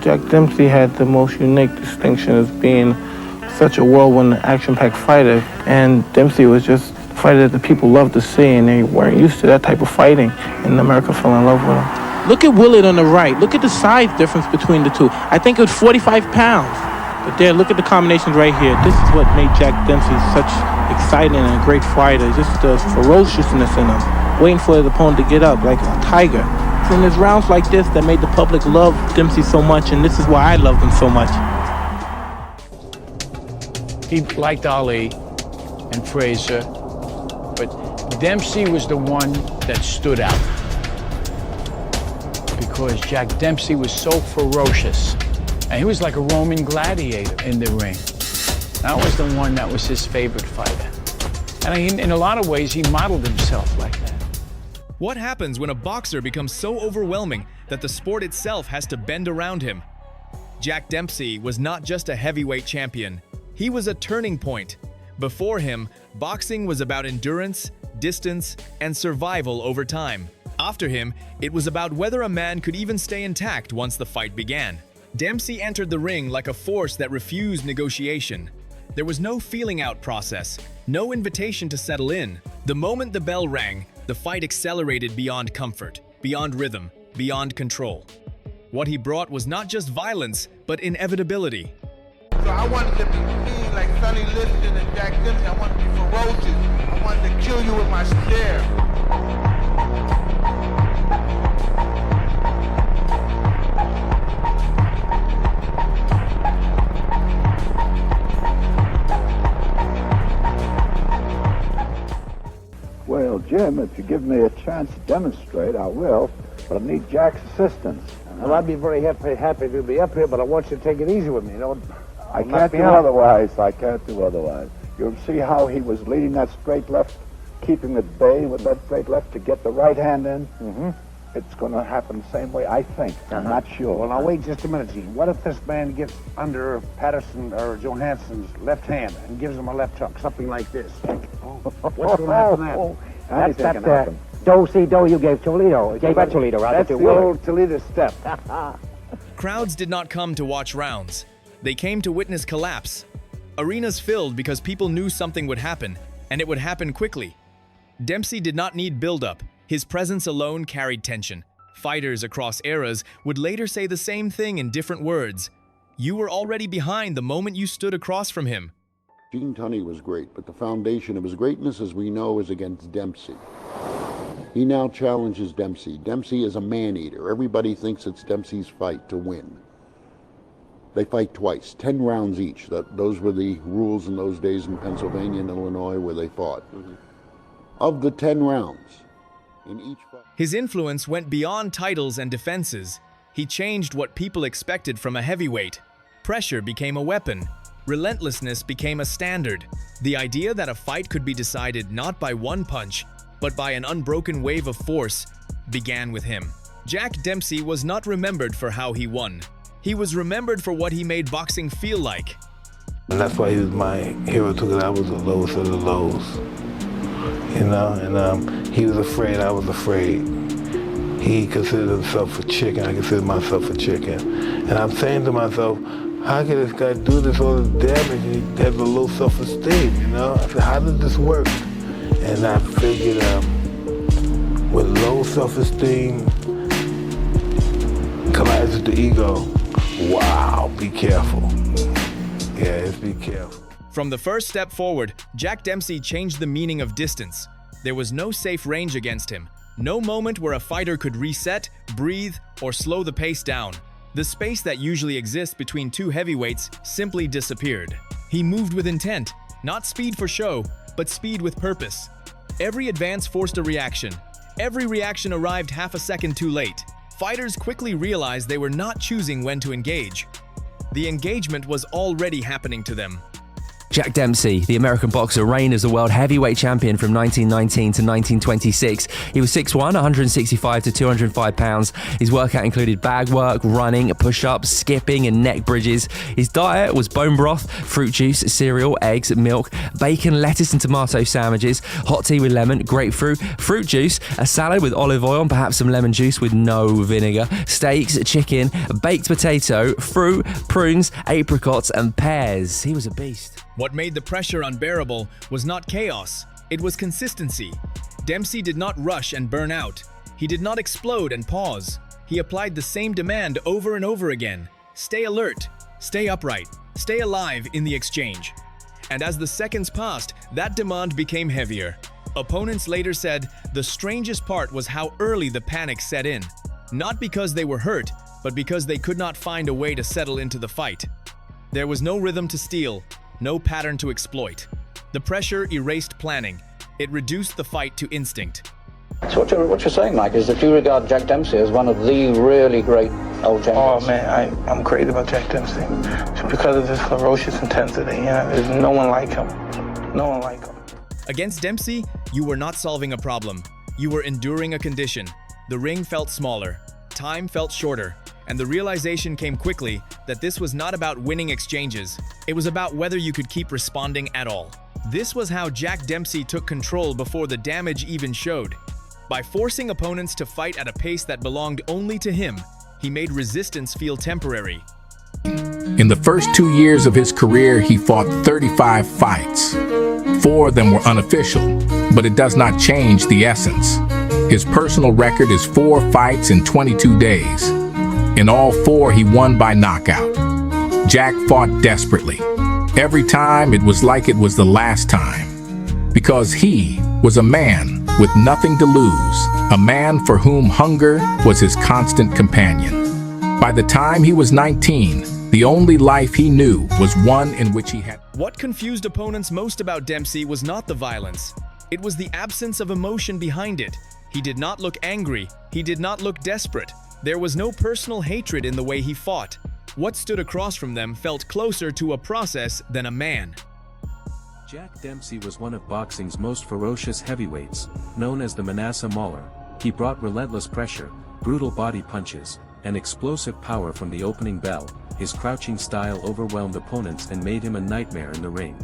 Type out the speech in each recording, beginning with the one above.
Jack Dempsey had the most unique distinction as being such a whirlwind, action-packed fighter, and Dempsey was just a fighter that the people loved to see, and they weren't used to that type of fighting, and America fell in love with him. Look at Willard on the right. Look at the size difference between the two. I think it was 45 pounds. But there, look at the combinations right here. This is what made Jack Dempsey such exciting and a great fighter. Just the ferociousness in him, waiting for his opponent to get up like a tiger. It's in his rounds like this that made the public love Dempsey so much, and this is why I loved him so much. He liked Ali and Frazier, but Dempsey was the one that stood out because Jack Dempsey was so ferocious, and he was like a Roman gladiator in the ring. That was the one that was his favorite fighter. And in a lot of ways, he modeled himself like that. What happens when a boxer becomes so overwhelming that the sport itself has to bend around him? Jack Dempsey was not just a heavyweight champion. He was a turning point. Before him, boxing was about endurance, distance, and survival over time. After him, it was about whether a man could even stay intact once the fight began. Dempsey entered the ring like a force that refused negotiation. There was no feeling out process, no invitation to settle in. The moment the bell rang, the fight accelerated beyond comfort, beyond rhythm, beyond control. What he brought was not just violence, but inevitability. So I wanted to be mean like Sonny Liston and Jack Dempsey. I wanted to be ferocious. I wanted to kill you with my stare. Well, Jim, if you give me a chance to demonstrate, I will, but I need Jack's assistance. Well, I'd be very happy to be up here, but I want you to take it easy with me, you know. I can't do otherwise. I can't do otherwise. You'll see how he was leading that straight left, keeping at bay with that straight left to get the right hand in. Mm-hmm. It's going to happen the same way, I think. I'm not sure. Well, now wait just a minute, Gene. What if this man gets under Patterson or Johansson's left hand and gives him a left hook, something like this? What's going to happen then? Anything can happen. Do-si-do you gave Toledo. You gave that Toledo, right? That's the old Toledo step. Crowds did not come to watch rounds. They came to witness collapse. Arenas filled because people knew something would happen, and it would happen quickly. Dempsey did not need build-up. His presence alone carried tension. Fighters across eras would later say the same thing in different words. You were already behind the moment you stood across from him. Gene Tunney was great, but the foundation of his greatness, as we know, is against Dempsey. He now challenges Dempsey. Dempsey is a man-eater. Everybody thinks it's Dempsey's fight to win. They fight twice, 10 rounds each. Those were the rules in those days in Pennsylvania and Illinois where they fought. Of the 10 rounds, in each fight... His influence went beyond titles and defenses. He changed what people expected from a heavyweight. Pressure became a weapon. Relentlessness became a standard. The idea that a fight could be decided not by one punch, but by an unbroken wave of force, began with him. Jack Dempsey was not remembered for how he won. He was remembered for what he made boxing feel like. And that's why he was my hero too, because I was the lowest of the lows. You know, and he was afraid, I was afraid. He considered himself a chicken, I considered myself a chicken. And I'm saying to myself, how can this guy do this all this damage and he has a low self-esteem, you know? I said, how does this work? And I figured with low self-esteem collides with the ego. Wow, be careful. Yeah, just be careful. From the first step forward, Jack Dempsey changed the meaning of distance. There was no safe range against him. No moment where a fighter could reset, breathe, or slow the pace down. The space that usually exists between two heavyweights simply disappeared. He moved with intent, not speed for show, but speed with purpose. Every advance forced a reaction. Every reaction arrived half a second too late. Fighters quickly realized they were not choosing when to engage. The engagement was already happening to them. Jack Dempsey, the American boxer, reigned as the world heavyweight champion from 1919 to 1926. He was 6'1", 165 to 205 pounds. His workout included bag work, running, push-ups, skipping, and neck bridges. His diet was bone broth, fruit juice, cereal, eggs, milk, bacon, lettuce, and tomato sandwiches, hot tea with lemon, grapefruit, fruit juice, a salad with olive oil and perhaps some lemon juice with no vinegar, steaks, chicken, baked potato, fruit, prunes, apricots, and pears. He was a beast. What made the pressure unbearable was not chaos, it was consistency. Dempsey did not rush and burn out. He did not explode and pause. He applied the same demand over and over again. Stay alert, stay upright, stay alive in the exchange. And as the seconds passed, that demand became heavier. Opponents later said the strangest part was how early the panic set in. Not because they were hurt, but because they could not find a way to settle into the fight. There was no rhythm to steal, no pattern to exploit. The pressure erased planning. It reduced the fight to instinct. So what you're saying, Mike, is that you regard Jack Dempsey as one of the really great old champions. Oh man, I'm crazy about Jack Dempsey. Because of his ferocious intensity, you know, there's no one like him. No one like him. Against Dempsey, you were not solving a problem. You were enduring a condition. The ring felt smaller, time felt shorter, and the realization came quickly that this was not about winning exchanges. It was about whether you could keep responding at all. This was how Jack Dempsey took control before the damage even showed. By forcing opponents to fight at a pace that belonged only to him, he made resistance feel temporary. In the first 2 years of his career, he fought 35 fights. 4 of them were unofficial, but it does not change the essence. His personal record is 4 fights in 22 days. In all 4, he won by knockout. Jack fought desperately. Every time, it was like it was the last time. Because he was a man with nothing to lose, a man for whom hunger was his constant companion. By the time he was 19, the only life he knew was one in which he had... What confused opponents most about Dempsey was not the violence. It was the absence of emotion behind it. He did not look angry. He did not look desperate. There was no personal hatred in the way he fought. What stood across from them felt closer to a process than a man. Jack Dempsey was one of boxing's most ferocious heavyweights, known as the Manasseh Mauler. He brought relentless pressure, brutal body punches, and explosive power from the opening bell. His crouching style overwhelmed opponents and made him a nightmare in the ring.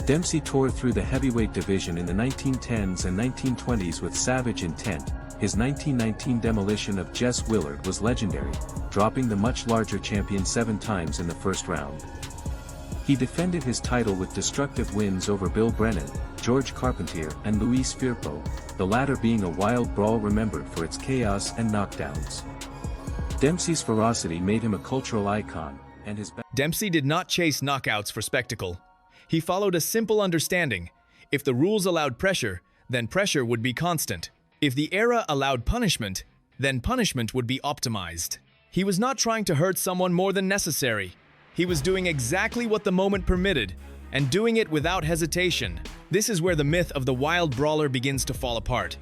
Dempsey tore through the heavyweight division in the 1910s and 1920s with savage intent. His 1919 demolition of Jess Willard was legendary, dropping the much larger champion 7 times in the first round. He defended his title with destructive wins over Bill Brennan, George Carpentier, and Luis Firpo, the latter being a wild brawl remembered for its chaos and knockdowns. Dempsey's ferocity made him a cultural icon, and his... Dempsey did not chase knockouts for spectacle. He followed a simple understanding. If the rules allowed pressure, then pressure would be constant. If the era allowed punishment, then punishment would be optimized. He was not trying to hurt someone more than necessary. He was doing exactly what the moment permitted, and doing it without hesitation. This is where the myth of the wild brawler begins to fall apart.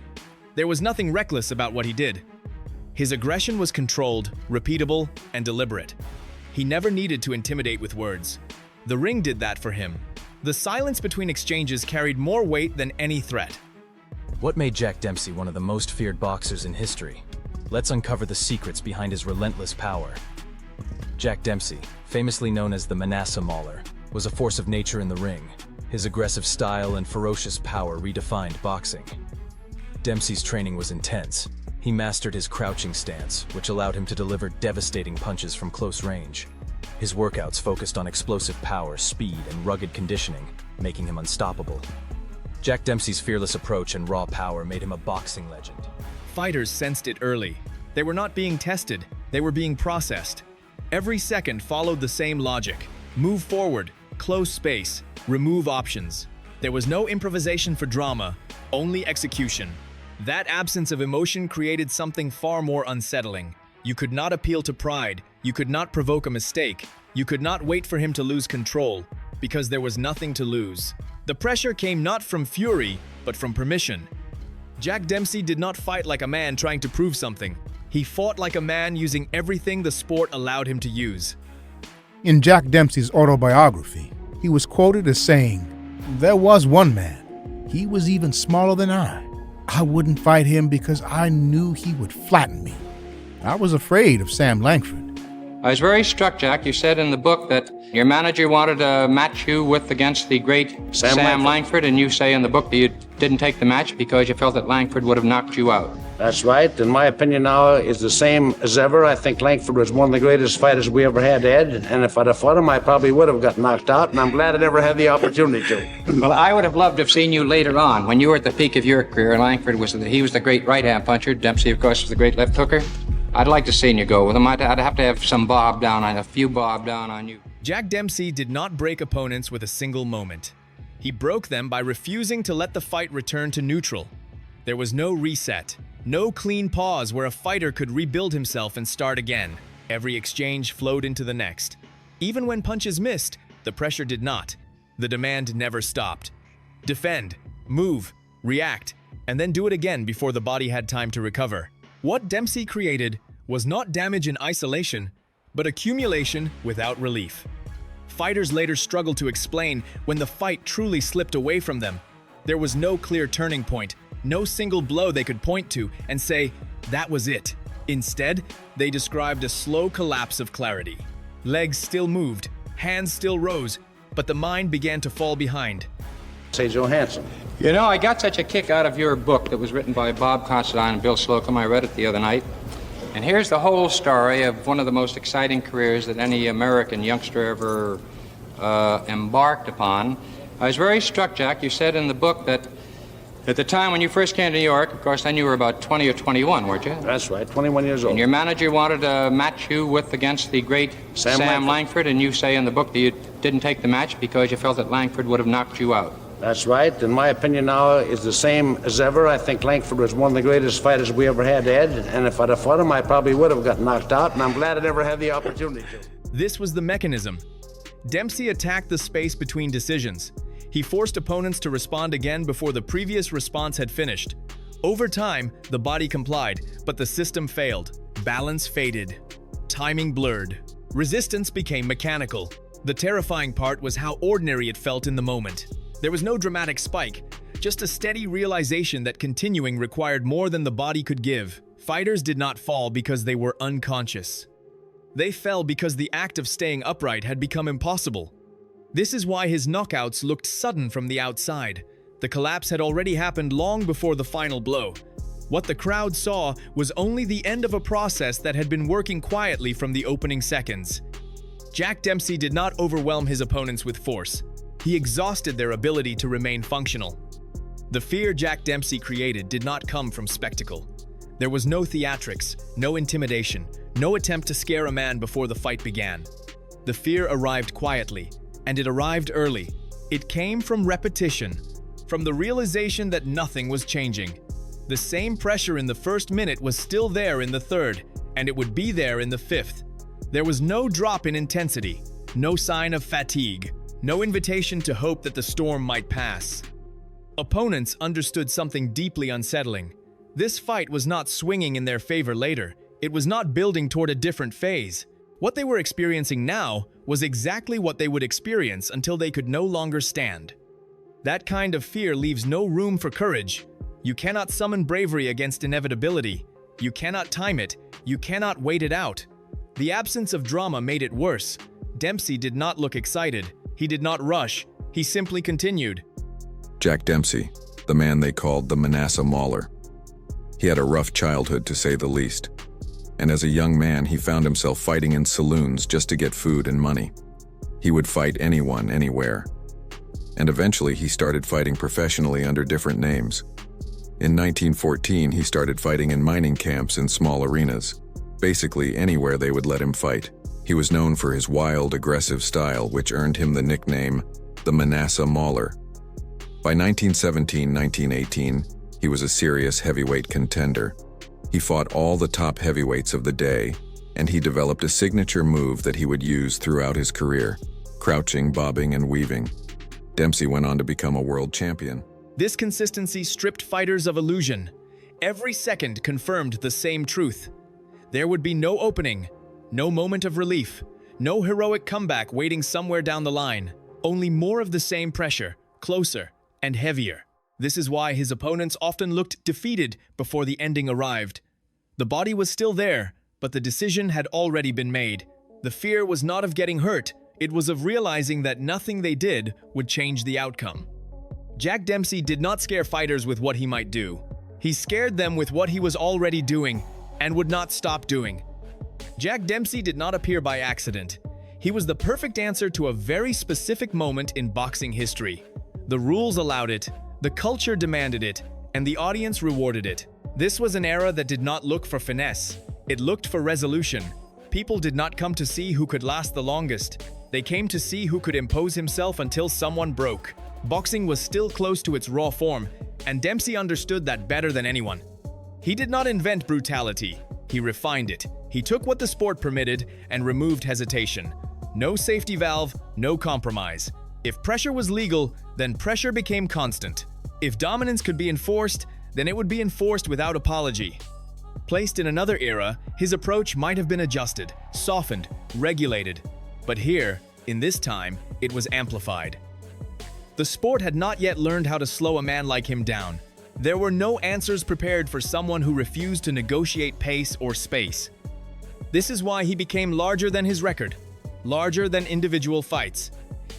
There was nothing reckless about what he did. His aggression was controlled, repeatable, and deliberate. He never needed to intimidate with words. The ring did that for him. The silence between exchanges carried more weight than any threat. What made Jack Dempsey one of the most feared boxers in history? Let's uncover the secrets behind his relentless power. Jack Dempsey, famously known as the Manasseh Mauler, was a force of nature in the ring. His aggressive style and ferocious power redefined boxing. Dempsey's training was intense. He mastered his crouching stance, which allowed him to deliver devastating punches from close range. His workouts focused on explosive power, speed, and rugged conditioning, making him unstoppable. Jack Dempsey's fearless approach and raw power made him a boxing legend. Fighters sensed it early. They were not being tested, they were being processed. Every second followed the same logic. Move forward, close space, remove options. There was no improvisation for drama, only execution. That absence of emotion created something far more unsettling. You could not appeal to pride, you could not provoke a mistake, you could not wait for him to lose control, because there was nothing to lose. The pressure came not from fury, but from permission. Jack Dempsey did not fight like a man trying to prove something. He fought like a man using everything the sport allowed him to use. In Jack Dempsey's autobiography, he was quoted as saying, "There was one man. He was even smaller than I. I wouldn't fight him because I knew he would flatten me. I was afraid of Sam Langford." I was very struck, Jack. You said in the book that your manager wanted to match you against the great Sam Langford, and you say in the book that you didn't take the match because you felt that Langford would have knocked you out. That's right. And my opinion now is the same as ever. I think Langford was one of the greatest fighters we ever had, Ed. And if I'd have fought him, I probably would have got knocked out. And I'm glad I never had the opportunity to. Well, I would have loved to have seen you later on. When you were at the peak of your career, Langford was the great right-hand puncher. Dempsey, of course, was the great left hooker. I'd like to see you go with him. I'd have to have some a few bob down on you. Jack Dempsey did not break opponents with a single moment. He broke them by refusing to let the fight return to neutral. There was no reset, no clean pause where a fighter could rebuild himself and start again. Every exchange flowed into the next. Even when punches missed, the pressure did not. The demand never stopped. Defend, move, react, and then do it again before the body had time to recover. What Dempsey created was not damage in isolation, but accumulation without relief. Fighters later struggled to explain when the fight truly slipped away from them. There was no clear turning point, no single blow they could point to and say, that was it. Instead, they described a slow collapse of clarity. Legs still moved, hands still rose, but the mind began to fall behind. Say Johansson. You know, I got such a kick out of your book that was written by Bob Considine and Bill Slocum. I read it the other night. And here's the whole story of one of the most exciting careers that any American youngster ever embarked upon. I was very struck, Jack. You said in the book that at the time when you first came to New York, of course, then you were about 20 or 21, weren't you? That's right, 21 years old. And your manager wanted to match you against the great Sam Langford, and you say in the book that you didn't take the match because you felt that Langford would have knocked you out. That's right. And my opinion now is the same as ever. I think Langford was one of the greatest fighters we ever had, Ed. And if I'd have fought him, I probably would have got knocked out. And I'm glad I never had the opportunity to. This was the mechanism. Dempsey attacked the space between decisions. He forced opponents to respond again before the previous response had finished. Over time, the body complied, but the system failed. Balance faded. Timing blurred. Resistance became mechanical. The terrifying part was how ordinary it felt in the moment. There was no dramatic spike, just a steady realization that continuing required more than the body could give. Fighters did not fall because they were unconscious. They fell because the act of staying upright had become impossible. This is why his knockouts looked sudden from the outside. The collapse had already happened long before the final blow. What the crowd saw was only the end of a process that had been working quietly from the opening seconds. Jack Dempsey did not overwhelm his opponents with force. He exhausted their ability to remain functional. The fear Jack Dempsey created did not come from spectacle. There was no theatrics, no intimidation, no attempt to scare a man before the fight began. The fear arrived quietly, and it arrived early. It came from repetition, from the realization that nothing was changing. The same pressure in the first minute was still there in the third, and it would be there in the fifth. There was no drop in intensity, no sign of fatigue, no invitation to hope that the storm might pass. Opponents understood something deeply unsettling. This fight was not swinging in their favor later. It was not building toward a different phase. What they were experiencing now was exactly what they would experience until they could no longer stand. That kind of fear leaves no room for courage. You cannot summon bravery against inevitability. You cannot time it. You cannot wait it out. The absence of drama made it worse. Dempsey did not look excited. He did not rush. He simply continued. Jack Dempsey, the man they called the Manasseh Mauler. He had a rough childhood, to say the least. And as a young man, he found himself fighting in saloons just to get food and money. He would fight anyone, anywhere. And eventually, he started fighting professionally under different names. In 1914, he started fighting in mining camps in small arenas. Basically, anywhere they would let him fight. He was known for his wild, aggressive style, which earned him the nickname, the Manasseh Mauler. By 1917-1918, he was a serious heavyweight contender. He fought all the top heavyweights of the day, and he developed a signature move that he would use throughout his career, crouching, bobbing, and weaving. Dempsey went on to become a world champion. This consistency stripped fighters of illusion. Every second confirmed the same truth. There would be no opening, no moment of relief, no heroic comeback waiting somewhere down the line. only more of the same pressure, closer and heavier. This is why his opponents often looked defeated before the ending arrived. The body was still there, but the decision had already been made. The fear was not of getting hurt, it was of realizing that nothing they did would change the outcome. Jack Dempsey did not scare fighters with what he might do. He scared them with what he was already doing and would not stop doing. Jack Dempsey did not appear by accident. He was the perfect answer to a very specific moment in boxing history. The rules allowed it, the culture demanded it, and the audience rewarded it. This was an era that did not look for finesse. It looked for resolution. People did not come to see who could last the longest. They came to see who could impose himself until someone broke. Boxing was still close to its raw form, and Dempsey understood that better than anyone. He did not invent brutality. He refined it. He took what the sport permitted and removed hesitation. No safety valve, no compromise. If pressure was legal, then pressure became constant. If dominance could be enforced, then it would be enforced without apology. Placed in another era, his approach might have been adjusted, softened, regulated. But here, in this time, it was amplified. The sport had not yet learned how to slow a man like him down. There were no answers prepared for someone who refused to negotiate pace or space. This is why he became larger than his record, larger than individual fights.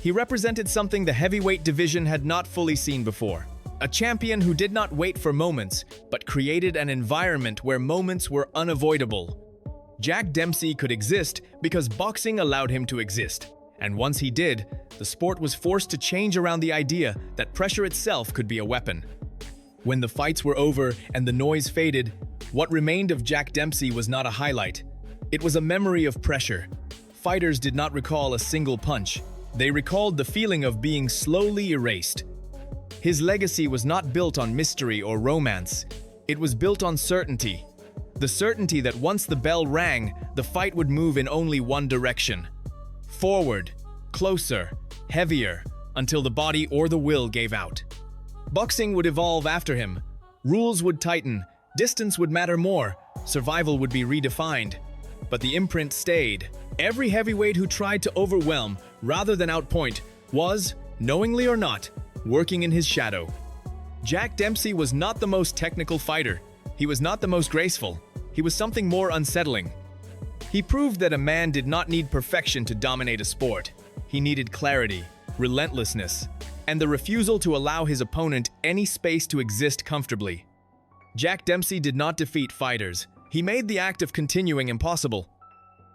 He represented something the heavyweight division had not fully seen before. A champion who did not wait for moments, but created an environment where moments were unavoidable. Jack Dempsey could exist because boxing allowed him to exist. And once he did, the sport was forced to change around the idea that pressure itself could be a weapon. When the fights were over and the noise faded, what remained of Jack Dempsey was not a highlight. It was a memory of pressure. Fighters did not recall a single punch. They recalled the feeling of being slowly erased. His legacy was not built on mystery or romance. It was built on certainty. The certainty that once the bell rang, the fight would move in only one direction. Forward, closer, heavier, until the body or the will gave out. Boxing would evolve after him. Rules would tighten, distance would matter more, survival would be redefined. But the imprint stayed. Every heavyweight who tried to overwhelm rather than outpoint was, knowingly or not, working in his shadow. Jack Dempsey was not the most technical fighter. He was not the most graceful. He was something more unsettling. He proved that a man did not need perfection to dominate a sport. He needed clarity, relentlessness, and the refusal to allow his opponent any space to exist comfortably. Jack Dempsey did not defeat fighters. He made the act of continuing impossible.